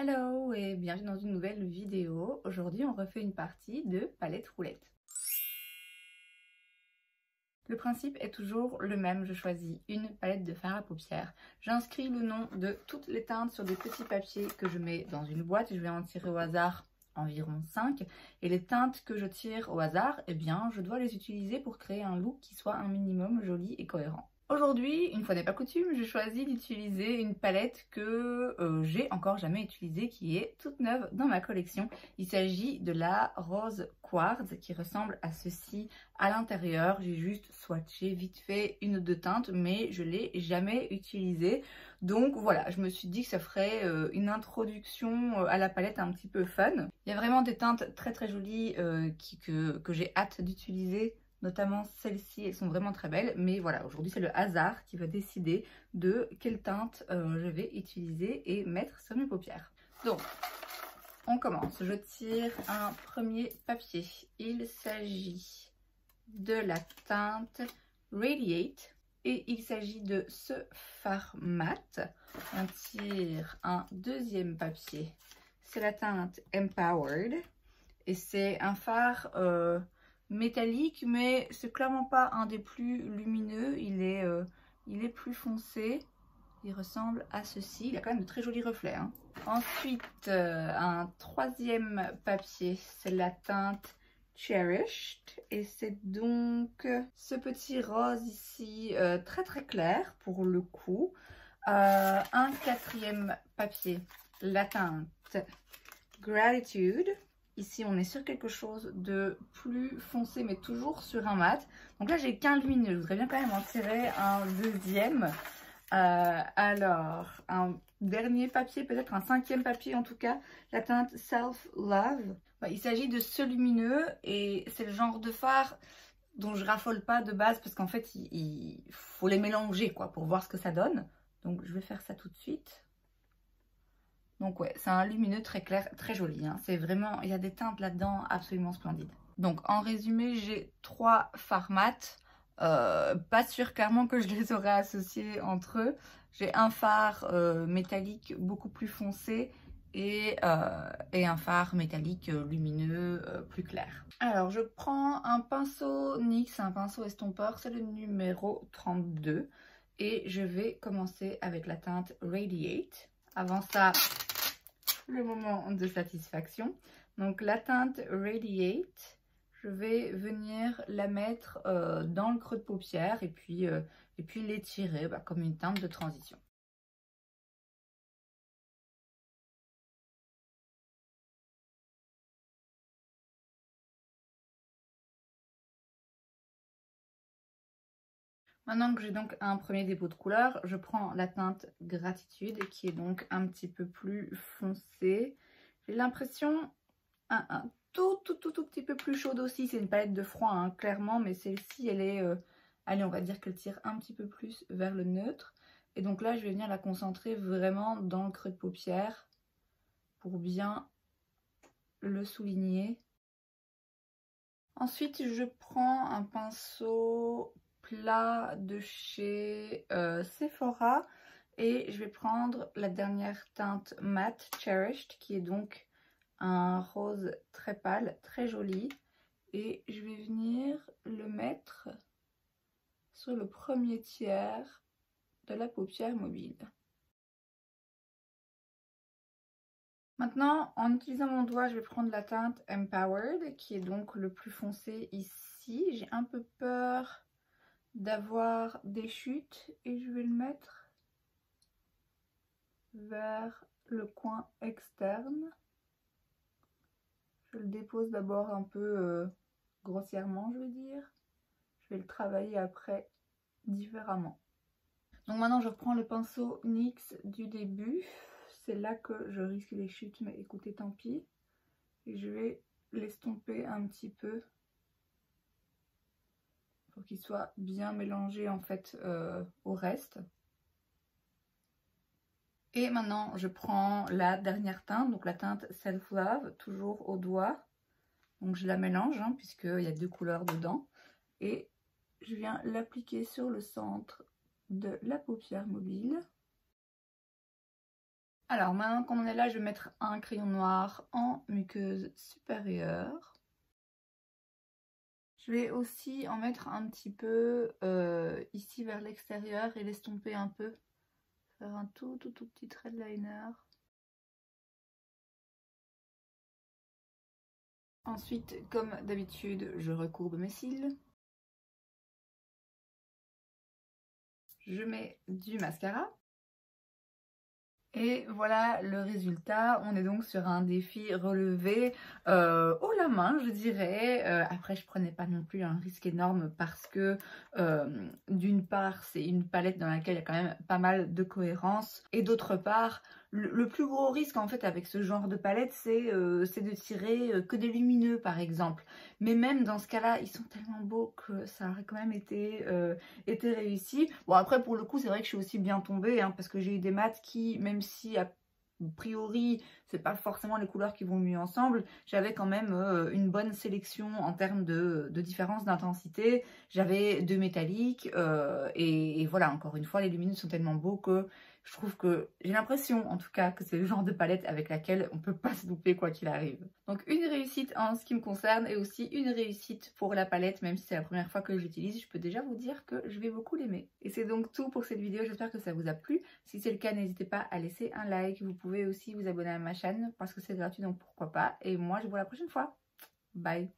Hello et bienvenue dans une nouvelle vidéo. Aujourd'hui on refait une partie de palette roulette. Le principe est toujours le même, je choisis une palette de fard à paupières. J'inscris le nom de toutes les teintes sur des petits papiers que je mets dans une boîte et je vais en tirer au hasard environ 5. Et les teintes que je tire au hasard, eh bien je dois les utiliser pour créer un look qui soit un minimum joli et cohérent. Aujourd'hui, une fois n'est pas coutume, je choisis d'utiliser une palette que j'ai encore jamais utilisée, qui est toute neuve dans ma collection. Il s'agit de la Rose Quartz qui ressemble à ceci à l'intérieur. J'ai juste swatché vite fait une ou deux teintes, mais je ne l'ai jamais utilisée. Donc voilà, je me suis dit que ça ferait une introduction à la palette un petit peu fun. Il y a vraiment des teintes très très jolies que j'ai hâte d'utiliser. Notamment celles-ci, elles sont vraiment très belles. Mais voilà, aujourd'hui c'est le hasard qui va décider de quelle teinte je vais utiliser et mettre sur mes paupières. Donc, on commence. Je tire un premier papier. Il s'agit de la teinte Radiate. Et il s'agit de ce fard mat. On tire un deuxième papier. C'est la teinte Empowered. Et c'est un fard métallique, mais c'est clairement pas un des plus lumineux. Il est plus foncé. Il ressemble à ceci. Il a quand même de très jolis reflets, hein. Ensuite, un troisième papier, c'est la teinte Cherished. Et c'est donc ce petit rose ici, très très clair pour le coup. Un quatrième papier, la teinte Gratitude. Ici, on est sur quelque chose de plus foncé, mais toujours sur un mat. Donc là, j'ai qu'un lumineux. Je voudrais bien quand même en tirer un deuxième. Alors, un dernier papier, peut-être un cinquième papier en tout cas, la teinte Self Love. Il s'agit de ce lumineux et c'est le genre de fard dont je raffole pas de base parce qu'en fait, il faut les mélanger quoi pour voir ce que ça donne. Donc, je vais faire ça tout de suite. Donc ouais, c'est un lumineux très clair, très joli, hein. C'est vraiment, il y a des teintes là-dedans absolument splendides. Donc en résumé, j'ai 3 fards mat. Pas sûr clairement que je les aurais associés entre eux. J'ai un fard métallique beaucoup plus foncé et un fard métallique lumineux plus clair. Alors je prends un pinceau NYX, un pinceau estompeur, c'est le numéro 32. Et je vais commencer avec la teinte Radiate. Avant ça, le moment de satisfaction. Donc la teinte Radiate, je vais venir la mettre dans le creux de paupière et puis l'étirer comme une teinte de transition. Maintenant que j'ai donc un premier dépôt de couleur, je prends la teinte Gratitude qui est donc un petit peu plus foncée. J'ai l'impression un tout petit peu plus chaude aussi. C'est une palette de froid, hein, clairement, mais celle-ci, elle est... allez, on va dire qu'elle tire un petit peu plus vers le neutre. Et donc là, je vais venir la concentrer vraiment dans le creux de paupière pour bien le souligner. Ensuite, je prends un pinceau plat de chez Sephora et je vais prendre la dernière teinte matte Cherished qui est donc un rose très pâle, très joli, et je vais venir le mettre sur le premier tiers de la paupière mobile. Maintenant, en utilisant mon doigt, je vais prendre la teinte Empowered qui est donc le plus foncé ici. J'ai un peu peur d'avoir des chutes et je vais le mettre vers le coin externe. Je le dépose d'abord un peu grossièrement, je veux dire. Je vais le travailler après différemment. Donc maintenant, je reprends le pinceau NYX du début. C'est là que je risque les chutes, mais écoutez, tant pis. Et je vais l'estomper un petit peu pour qu'il soit bien mélangé en fait au reste. Et maintenant, je prends la dernière teinte, donc la teinte Self Love, toujours au doigt. Donc je la mélange, hein, puisqu'il y a 2 couleurs dedans. Et je viens l'appliquer sur le centre de la paupière mobile. Alors maintenant qu'on en est là, je vais mettre un crayon noir en muqueuse supérieure. Je vais aussi en mettre un petit peu ici vers l'extérieur et l'estomper un peu. Faire un tout petit trait de liner. Ensuite, comme d'habitude, je recourbe mes cils. Je mets du mascara. Et voilà le résultat. On est donc sur un défi relevé haut la main, je dirais. Après, je prenais pas non plus un risque énorme parce que d'une part, c'est une palette dans laquelle il y a quand même pas mal de cohérence. Et d'autre part, le plus gros risque en fait avec ce genre de palette, c'est de tirer que des lumineux par exemple. Mais même dans ce cas-là, ils sont tellement beaux que ça aurait quand même été réussi. Bon après pour le coup c'est vrai que je suis aussi bien tombée hein, parce que j'ai eu des mats qui, même si a priori c'est pas forcément les couleurs qui vont mieux ensemble, j'avais quand même une bonne sélection en termes de différence d'intensité. J'avais deux métalliques et voilà, encore une fois les lumineux sont tellement beaux que je trouve que j'ai l'impression en tout cas que c'est le genre de palette avec laquelle on peut pas se louper quoi qu'il arrive. Donc une réussite en ce qui me concerne et aussi une réussite pour la palette, même si c'est la première fois que je l'utilise, je peux déjà vous dire que je vais beaucoup l'aimer. Et c'est donc tout pour cette vidéo, j'espère que ça vous a plu. Si c'est le cas, n'hésitez pas à laisser un like, vous pouvez aussi vous abonner à ma chaîne parce que c'est gratuit donc pourquoi pas. Et moi je vous vois la prochaine fois. Bye!